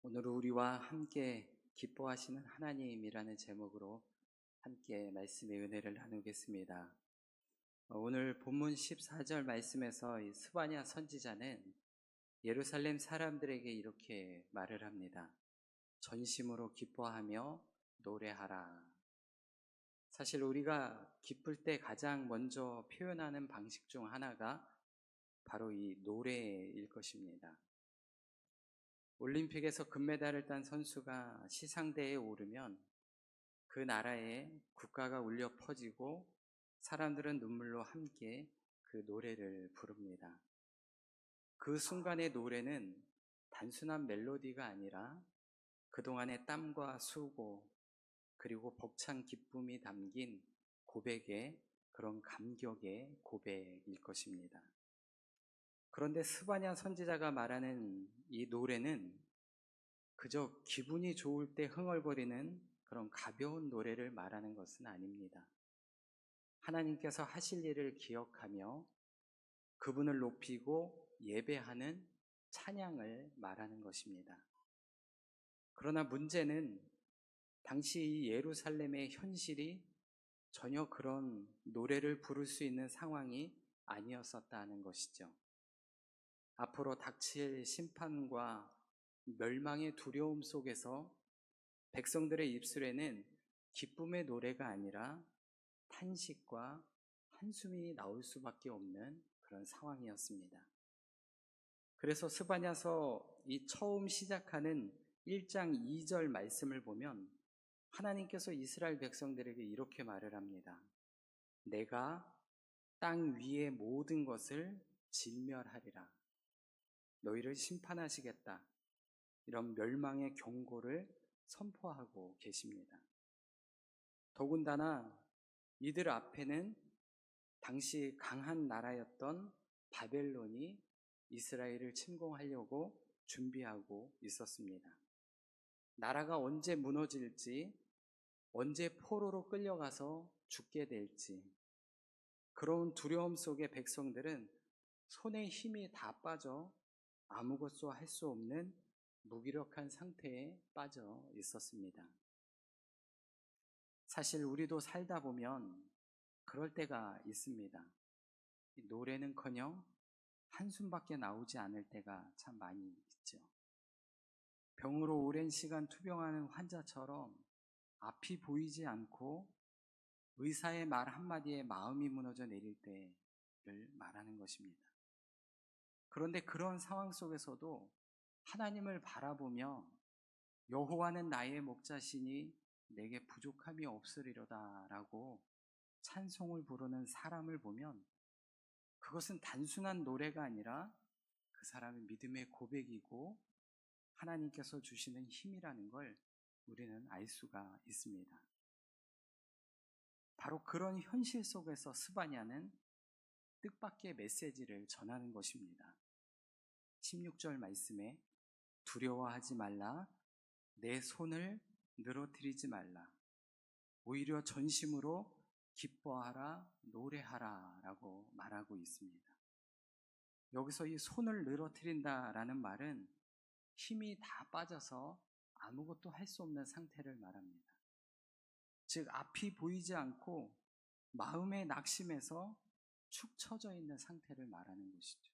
오늘 우리와 함께 기뻐하시는 하나님이라는 제목으로 함께 말씀의 은혜를 나누겠습니다. 오늘 본문 14절 말씀에서 이 스바냐 선지자는 예루살렘 사람들에게 이렇게 말을 합니다. 전심으로 기뻐하며 노래하라. 사실 우리가 기쁠 때 가장 먼저 표현하는 방식 중 하나가 바로 이 노래일 것입니다. 올림픽에서 금메달을 딴 선수가 시상대에 오르면 그 나라의 국가가 울려 퍼지고 사람들은 눈물로 함께 그 노래를 부릅니다. 그 순간의 노래는 단순한 멜로디가 아니라 그동안의 땀과 수고 그리고 벅찬 기쁨이 담긴 고백의 그런 감격의 고백일 것입니다. 그런데 스바냐 선지자가 말하는 이 노래는 그저 기분이 좋을 때 흥얼거리는 그런 가벼운 노래를 말하는 것은 아닙니다. 하나님께서 하실 일을 기억하며 그분을 높이고 예배하는 찬양을 말하는 것입니다. 그러나 문제는 당시 이 예루살렘의 현실이 전혀 그런 노래를 부를 수 있는 상황이 아니었었다는 것이죠. 앞으로 닥칠 심판과 멸망의 두려움 속에서 백성들의 입술에는 기쁨의 노래가 아니라 탄식과 한숨이 나올 수밖에 없는 그런 상황이었습니다. 그래서 스바냐서 이 처음 시작하는 1장 2절 말씀을 보면 하나님께서 이스라엘 백성들에게 이렇게 말을 합니다. 내가 땅 위의 모든 것을 진멸하리라. 너희를 심판하시겠다. 이런 멸망의 경고를 선포하고 계십니다. 더군다나 이들 앞에는 당시 강한 나라였던 바벨론이 이스라엘을 침공하려고 준비하고 있었습니다. 나라가 언제 무너질지, 언제 포로로 끌려가서 죽게 될지, 그런 두려움 속에 백성들은 손에 힘이 다 빠져 아무것도 할 수 없는 무기력한 상태에 빠져 있었습니다. 사실 우리도 살다 보면 그럴 때가 있습니다. 노래는커녕 한숨밖에 나오지 않을 때가 참 많이 있죠. 병으로 오랜 시간 투병하는 환자처럼 앞이 보이지 않고 의사의 말 한마디에 마음이 무너져 내릴 때를 말하는 것입니다. 그런데 그런 상황 속에서도 하나님을 바라보며 여호와는 나의 목자시니 내게 부족함이 없으리로다 라고 찬송을 부르는 사람을 보면 그것은 단순한 노래가 아니라 그 사람의 믿음의 고백이고 하나님께서 주시는 힘이라는 걸 우리는 알 수가 있습니다. 바로 그런 현실 속에서 스바냐는 뜻밖의 메시지를 전하는 것입니다. 16절 말씀에 두려워하지 말라, 내 손을 늘어뜨리지 말라, 오히려 전심으로 기뻐하라, 노래하라 라고 말하고 있습니다. 여기서 이 손을 늘어뜨린다 라는 말은 힘이 다 빠져서 아무것도 할 수 없는 상태를 말합니다. 즉 앞이 보이지 않고 마음의 낙심에서 축 처져 있는 상태를 말하는 것이죠.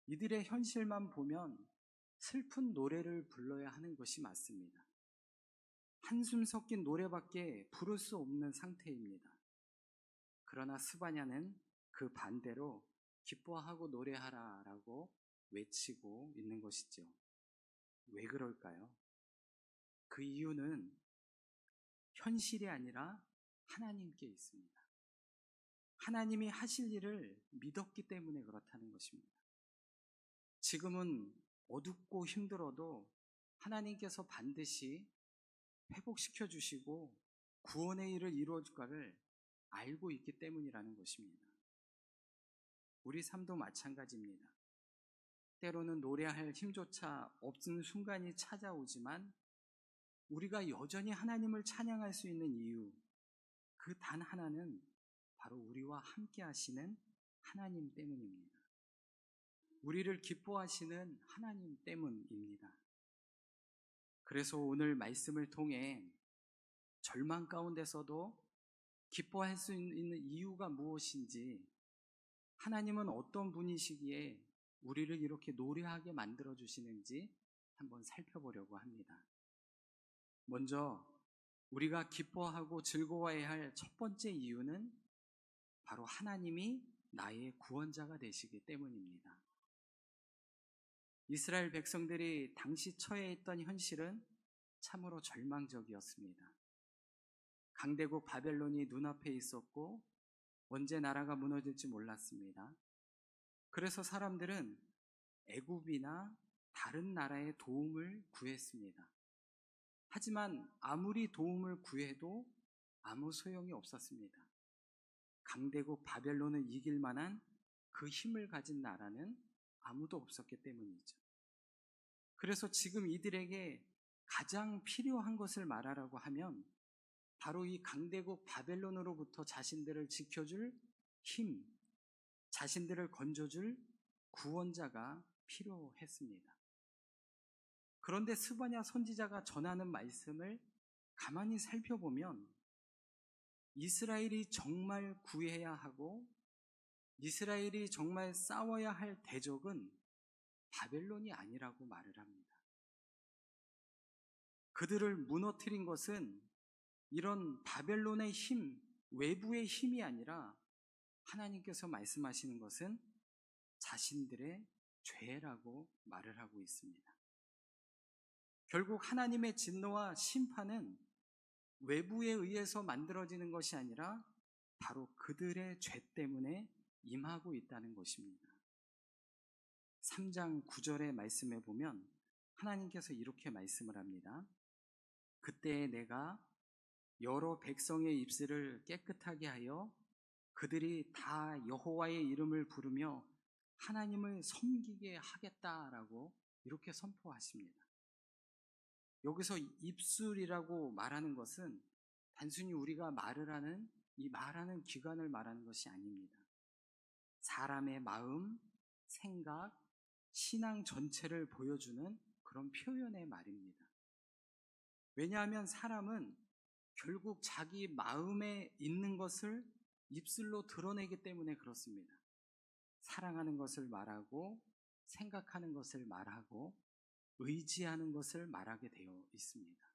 이들의 현실만 보면 슬픈 노래를 불러야 하는 것이 맞습니다. 한숨 섞인 노래밖에 부를 수 없는 상태입니다. 그러나 스바냐는 그 반대로 기뻐하고 노래하라 라고 외치고 있는 것이죠. 왜 그럴까요? 그 이유는 현실이 아니라 하나님께 있습니다. 하나님이 하실 일을 믿었기 때문에 그렇다는 것입니다. 지금은 어둡고 힘들어도 하나님께서 반드시 회복시켜 주시고 구원의 일을 이루어 줄 것을 알고 있기 때문이라는 것입니다. 우리 삶도 마찬가지입니다. 때로는 노래할 힘조차 없는 순간이 찾아오지만 우리가 여전히 하나님을 찬양할 수 있는 이유, 그 단 하나는 바로 우리와 함께 하시는 하나님 때문입니다. 우리를 기뻐하시는 하나님 때문입니다. 그래서 오늘 말씀을 통해 절망 가운데서도 기뻐할 수 있는 이유가 무엇인지, 하나님은 어떤 분이시기에 우리를 이렇게 노래하게 만들어 주시는지 한번 살펴보려고 합니다. 먼저 우리가 기뻐하고 즐거워해야 할 첫 번째 이유는 바로 하나님이 나의 구원자가 되시기 때문입니다. 이스라엘 백성들이 당시 처해 있던 현실은 참으로 절망적이었습니다. 강대국 바벨론이 눈앞에 있었고 언제 나라가 무너질지 몰랐습니다. 그래서 사람들은 애굽이나 다른 나라의 도움을 구했습니다. 하지만 아무리 도움을 구해도 아무 소용이 없었습니다. 강대국 바벨론을 이길 만한 그 힘을 가진 나라는 아무도 없었기 때문이죠. 그래서 지금 이들에게 가장 필요한 것을 말하라고 하면 바로 이 강대국 바벨론으로부터 자신들을 지켜줄 힘, 자신들을 건져줄 구원자가 필요했습니다. 그런데 스바냐 선지자가 전하는 말씀을 가만히 살펴보면 이스라엘이 정말 구해야 하고 이스라엘이 정말 싸워야 할 대적은 바벨론이 아니라고 말을 합니다. 그들을 무너뜨린 것은 이런 바벨론의 힘, 외부의 힘이 아니라 하나님께서 말씀하시는 것은 자신들의 죄라고 말을 하고 있습니다. 결국 하나님의 진노와 심판은 외부에 의해서 만들어지는 것이 아니라 바로 그들의 죄 때문에 임하고 있다는 것입니다. 3장 9절의 말씀에 보면 하나님께서 이렇게 말씀을 합니다. 그때 내가 여러 백성의 입술을 깨끗하게 하여 그들이 다 여호와의 이름을 부르며 하나님을 섬기게 하겠다라고 이렇게 선포하십니다. 여기서 입술이라고 말하는 것은 단순히 우리가 말을 하는 이 말하는 기관을 말하는 것이 아닙니다. 사람의 마음, 생각, 신앙 전체를 보여주는 그런 표현의 말입니다. 왜냐하면 사람은 결국 자기 마음에 있는 것을 입술로 드러내기 때문에 그렇습니다. 사랑하는 것을 말하고 생각하는 것을 말하고 의지하는 것을 말하게 되어 있습니다.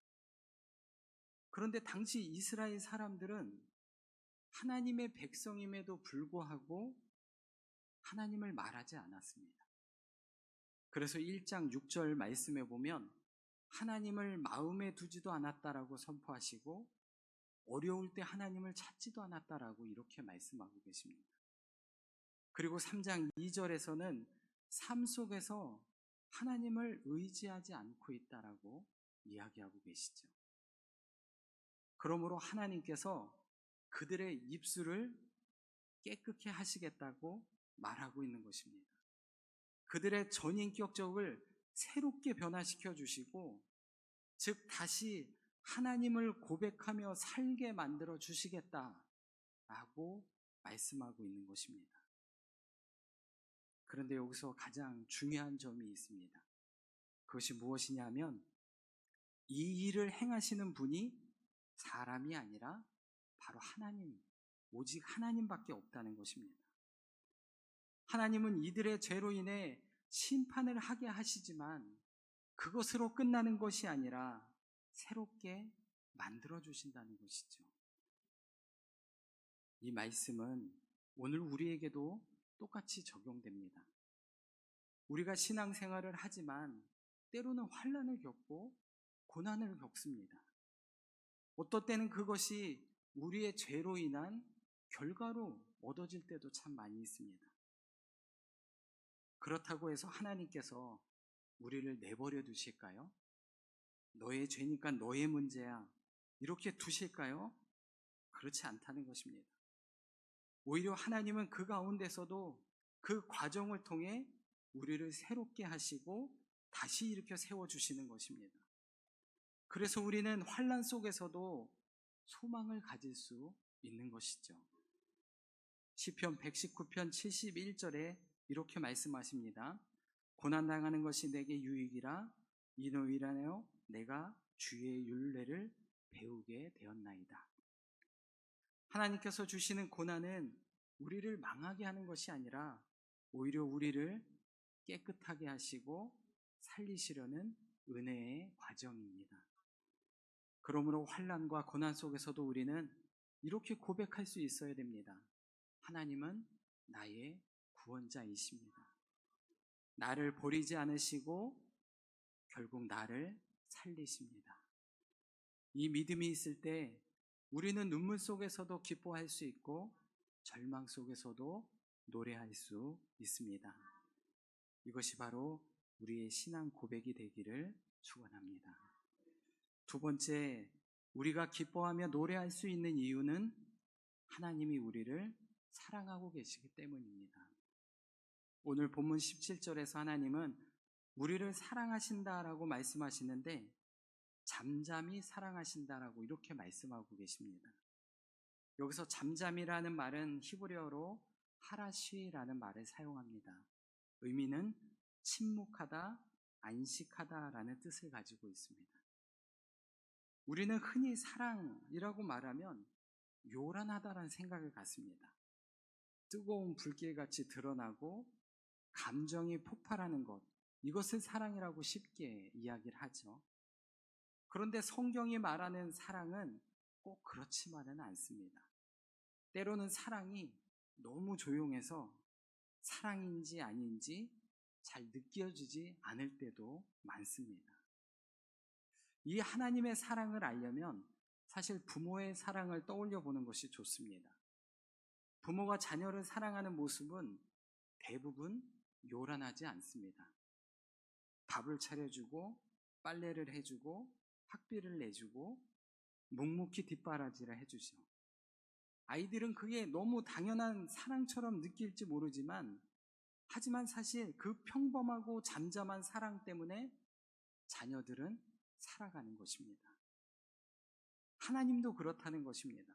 그런데 당시 이스라엘 사람들은 하나님의 백성임에도 불구하고 하나님을 말하지 않았습니다. 그래서 1장 6절 말씀에 보면 하나님을 마음에 두지도 않았다라고 선포하시고 어려울 때 하나님을 찾지도 않았다라고 이렇게 말씀하고 계십니다. 그리고 3장 2절에서는 삶 속에서 하나님을 의지하지 않고 있다라고 이야기하고 계시죠. 그러므로 하나님께서 그들의 입술을 깨끗게 하시겠다고 말하고 있는 것입니다. 그들의 전인격적을 새롭게 변화시켜 주시고, 즉 다시 하나님을 고백하며 살게 만들어 주시겠다라고 말씀하고 있는 것입니다. 그런데 여기서 가장 중요한 점이 있습니다. 그것이 무엇이냐면 이 일을 행하시는 분이 사람이 아니라 바로 하나님, 오직 하나님밖에 없다는 것입니다. 하나님은 이들의 죄로 인해 심판을 하게 하시지만 그것으로 끝나는 것이 아니라 새롭게 만들어 주신다는 것이죠. 이 말씀은 오늘 우리에게도 똑같이 적용됩니다. 우리가 신앙생활을 하지만 때로는 환난을 겪고 고난을 겪습니다. 어떨 때는 그것이 우리의 죄로 인한 결과로 얻어질 때도 참 많이 있습니다. 그렇다고 해서 하나님께서 우리를 내버려 두실까요? 너의 죄니까 너의 문제야, 이렇게 두실까요? 그렇지 않다는 것입니다. 오히려 하나님은 그 가운데서도 그 과정을 통해 우리를 새롭게 하시고 다시 일으켜 세워주시는 것입니다. 그래서 우리는 환난 속에서도 소망을 가질 수 있는 것이죠. 시편 119편 71절에 이렇게 말씀하십니다. 고난당하는 것이 내게 유익이라 이로 인하여 내가 주의 율례를 배우게 되었나이다. 하나님께서 주시는 고난은 우리를 망하게 하는 것이 아니라 오히려 우리를 깨끗하게 하시고 살리시려는 은혜의 과정입니다. 그러므로 환난과 고난 속에서도 우리는 이렇게 고백할 수 있어야 됩니다. 하나님은 나의 구원자이십니다. 나를 버리지 않으시고 결국 나를 살리십니다. 이 믿음이 있을 때 우리는 눈물 속에서도 기뻐할 수 있고 절망 속에서도 노래할 수 있습니다. 이것이 바로 우리의 신앙 고백이 되기를 축원합니다. 두 번째, 우리가 기뻐하며 노래할 수 있는 이유는 하나님이 우리를 사랑하고 계시기 때문입니다. 오늘 본문 17절에서 하나님은 우리를 사랑하신다라고 말씀하시는데 잠잠히 사랑하신다라고 이렇게 말씀하고 계십니다. 여기서 잠잠이라는 말은 히브리어로 하라쉬라는 말을 사용합니다. 의미는 침묵하다, 안식하다라는 뜻을 가지고 있습니다. 우리는 흔히 사랑이라고 말하면 요란하다라는 생각을 갖습니다. 뜨거운 불길같이 드러나고 감정이 폭발하는 것, 이것을 사랑이라고 쉽게 이야기를 하죠. 그런데 성경이 말하는 사랑은 꼭 그렇지만은 않습니다. 때로는 사랑이 너무 조용해서 사랑인지 아닌지 잘 느껴지지 않을 때도 많습니다. 이 하나님의 사랑을 알려면 사실 부모의 사랑을 떠올려 보는 것이 좋습니다. 부모가 자녀를 사랑하는 모습은 대부분 요란하지 않습니다. 밥을 차려주고 빨래를 해주고 학비를 내주고 묵묵히 뒷바라지를 해주죠. 아이들은 그게 너무 당연한 사랑처럼 느낄지 모르지만 하지만 사실 그 평범하고 잠잠한 사랑 때문에 자녀들은 살아가는 것입니다. 하나님도 그렇다는 것입니다.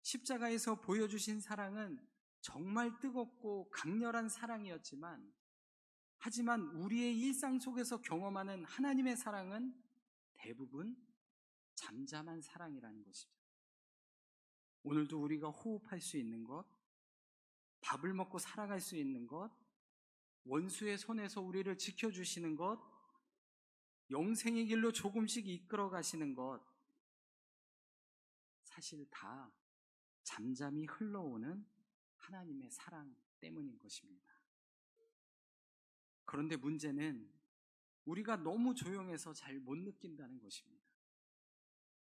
십자가에서 보여주신 사랑은 정말 뜨겁고 강렬한 사랑이었지만 하지만 우리의 일상 속에서 경험하는 하나님의 사랑은 대부분 잠잠한 사랑이라는 것이죠. 오늘도 우리가 호흡할 수 있는 것, 밥을 먹고 살아갈 수 있는 것, 원수의 손에서 우리를 지켜주시는 것, 영생의 길로 조금씩 이끌어 가시는 것, 사실 다 잠잠히 흘러오는 하나님의 사랑 때문인 것입니다. 그런데 문제는 우리가 너무 조용해서 잘 못 느낀다는 것입니다.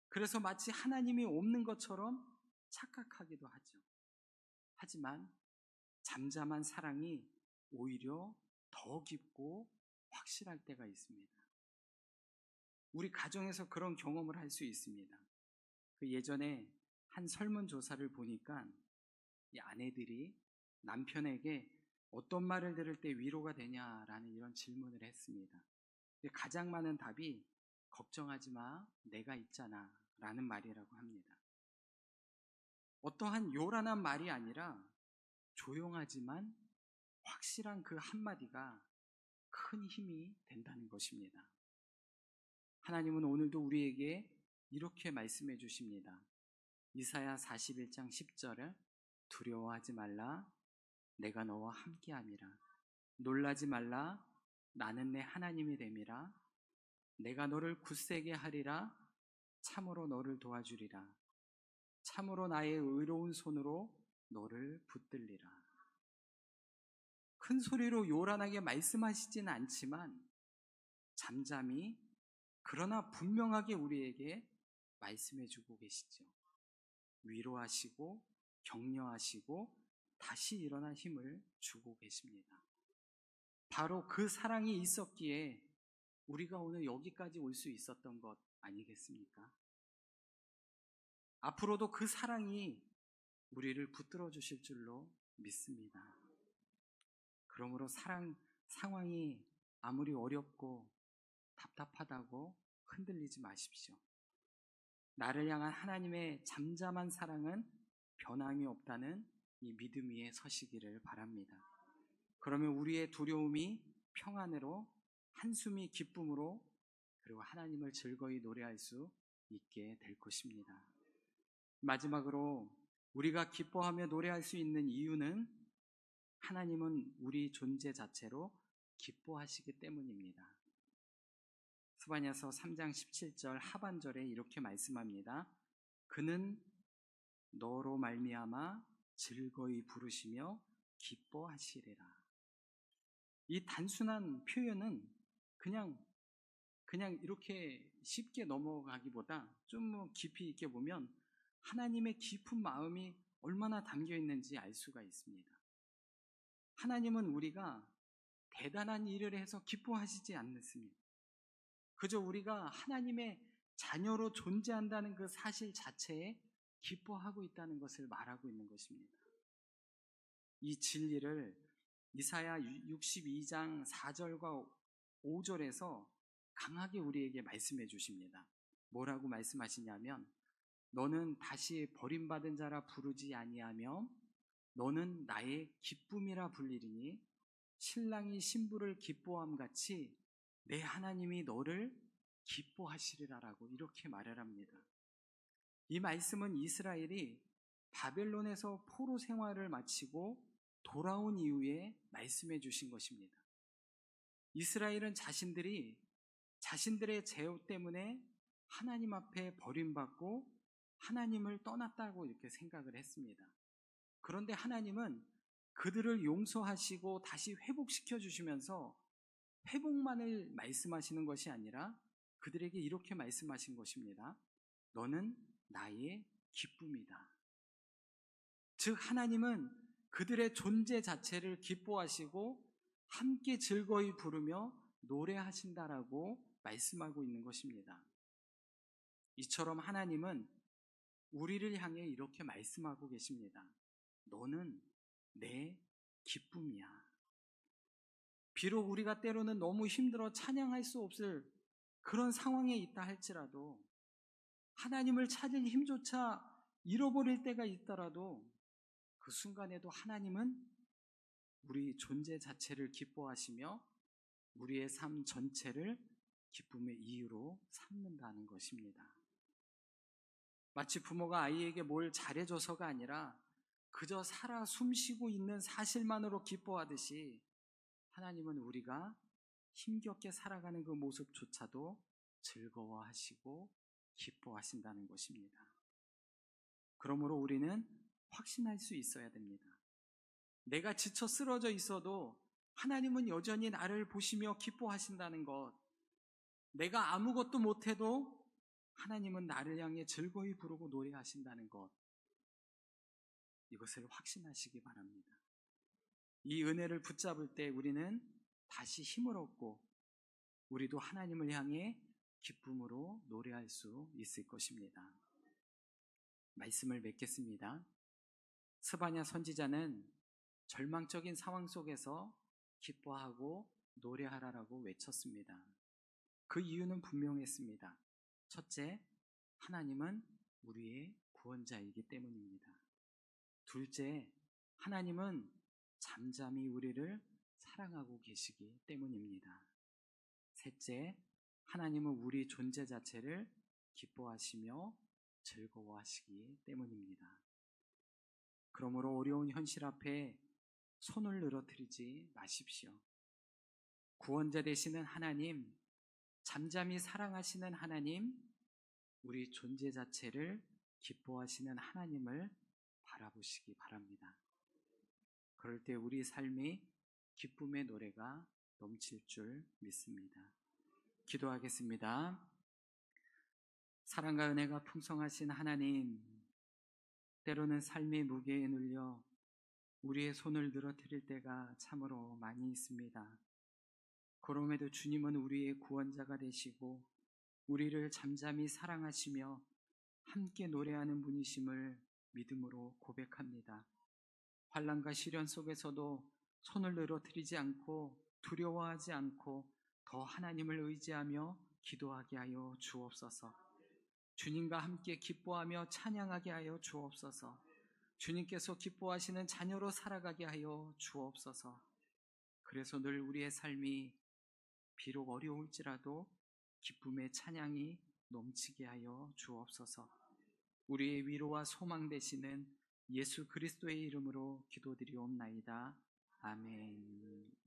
그래서 마치 하나님이 없는 것처럼 착각하기도 하죠. 하지만 잠잠한 사랑이 오히려 더 깊고 확실할 때가 있습니다. 우리 가정에서 그런 경험을 할 수 있습니다. 예전에 한 설문조사를 보니까 이 아내들이 남편에게 어떤 말을 들을 때 위로가 되냐라는 이런 질문을 했습니다. 가장 많은 답이 걱정하지 마, 내가 있잖아 라는 말이라고 합니다. 어떠한 요란한 말이 아니라 조용하지만 확실한 그 한마디가 큰 힘이 된다는 것입니다. 하나님은 오늘도 우리에게 이렇게 말씀해 주십니다. 이사야 41장 10절을 두려워하지 말라, 내가 너와 함께함이라. 놀라지 말라, 나는 내 하나님이 됨이라. 내가 너를 굳세게 하리라. 참으로 너를 도와주리라. 참으로 나의 의로운 손으로 너를 붙들리라. 큰 소리로 요란하게 말씀하시지는 않지만 잠잠히 그러나 분명하게 우리에게 말씀해 주고 계시죠. 위로하시고 격려하시고 다시 일어날 힘을 주고 계십니다. 바로 그 사랑이 있었기에 우리가 오늘 여기까지 올 수 있었던 것 아니겠습니까? 앞으로도 그 사랑이 우리를 붙들어 주실 줄로 믿습니다. 그러므로 상황이 아무리 어렵고 답답하다고 흔들리지 마십시오. 나를 향한 하나님의 잠잠한 사랑은 변함이 없다는 이 믿음 위에 서시기를 바랍니다. 그러면 우리의 두려움이 평안으로, 한숨이 기쁨으로, 그리고 하나님을 즐거이 노래할 수 있게 될 것입니다. 마지막으로 우리가 기뻐하며 노래할 수 있는 이유는 하나님은 우리 존재 자체로 기뻐하시기 때문입니다. 스바냐서 3장 17절 하반절에 이렇게 말씀합니다. 그는 너로 말미암아 즐거이 부르시며 기뻐하시리라. 이 단순한 표현은 그냥 이렇게 쉽게 넘어가기보다 좀 깊이 있게 보면 하나님의 깊은 마음이 얼마나 담겨 있는지 알 수가 있습니다. 하나님은 우리가 대단한 일을 해서 기뻐하시지 않습니다. 그저 우리가 하나님의 자녀로 존재한다는 그 사실 자체에 기뻐하고 있다는 것을 말하고 있는 것입니다. 이 진리를 이사야 62장 4절과 5절에서 강하게 우리에게 말씀해 주십니다. 뭐라고 말씀하시냐면 너는 다시 버림받은 자라 부르지 아니하며 너는 나의 기쁨이라 불리리니 신랑이 신부를 기뻐함 같이 내 하나님이 너를 기뻐하시리라라고 이렇게 말을 합니다. 이 말씀은 이스라엘이 바벨론에서 포로 생활을 마치고 돌아온 이후에 말씀해 주신 것입니다. 이스라엘은 자신들의 죄 때문에 하나님 앞에 버림받고 하나님을 떠났다고 이렇게 생각을 했습니다. 그런데 하나님은 그들을 용서하시고 다시 회복시켜 주시면서 회복만을 말씀하시는 것이 아니라 그들에게 이렇게 말씀하신 것입니다. 너는 나의 기쁨이다. 즉 하나님은 그들의 존재 자체를 기뻐하시고 함께 즐거이 부르며 노래하신다라고 말씀하고 있는 것입니다. 이처럼 하나님은 우리를 향해 이렇게 말씀하고 계십니다. 너는 내 기쁨이야. 비록 우리가 때로는 너무 힘들어 찬양할 수 없을 그런 상황에 있다 할지라도 하나님을 찾을 힘조차 잃어버릴 때가 있더라도 그 순간에도 하나님은 우리 존재 자체를 기뻐하시며 우리의 삶 전체를 기쁨의 이유로 삼는다는 것입니다. 마치 부모가 아이에게 뭘 잘해줘서가 아니라 그저 살아 숨쉬고 있는 사실만으로 기뻐하듯이 하나님은 우리가 힘겹게 살아가는 그 모습조차도 즐거워하시고 기뻐하신다는 것입니다. 그러므로 우리는 확신할 수 있어야 됩니다. 내가 지쳐 쓰러져 있어도 하나님은 여전히 나를 보시며 기뻐하신다는 것, 내가 아무것도 못해도 하나님은 나를 향해 즐거이 부르고 노래하신다는 것, 이것을 확신하시기 바랍니다. 이 은혜를 붙잡을 때 우리는 다시 힘을 얻고 우리도 하나님을 향해 기쁨으로 노래할 수 있을 것입니다. 말씀을 맺겠습니다. 스바냐 선지자는 절망적인 상황 속에서 기뻐하고 노래하라라고 외쳤습니다. 그 이유는 분명했습니다. 첫째, 하나님은 우리의 구원자이기 때문입니다. 둘째, 하나님은 잠잠히 우리를 사랑하고 계시기 때문입니다. 셋째, 하나님은 우리 존재 자체를 기뻐하시며 즐거워하시기 때문입니다. 그러므로 어려운 현실 앞에 손을 늘어뜨리지 마십시오. 구원자 되시는 하나님, 잠잠히 사랑하시는 하나님, 우리 존재 자체를 기뻐하시는 하나님을 바라보시기 바랍니다. 그럴 때 우리 삶이 기쁨의 노래가 넘칠 줄 믿습니다. 기도하겠습니다. 사랑과 은혜가 풍성하신 하나님, 때로는 삶의 무게에 눌려 우리의 손을 늘어뜨릴 때가 참으로 많이 있습니다. 그럼에도 주님은 우리의 구원자가 되시고 우리를 잠잠히 사랑하시며 함께 노래하는 분이심을 믿음으로 고백합니다. 환난과 시련 속에서도 손을 늘어뜨리지 않고 두려워하지 않고 더 하나님을 의지하며 기도하게 하여 주옵소서. 주님과 함께 기뻐하며 찬양하게 하여 주옵소서. 주님께서 기뻐하시는 자녀로 살아가게 하여 주옵소서. 그래서 늘 우리의 삶이 비록 어려울지라도 기쁨의 찬양이 넘치게 하여 주옵소서. 우리의 위로와 소망 되시는 예수 그리스도의 이름으로 기도드리옵나이다. 아멘.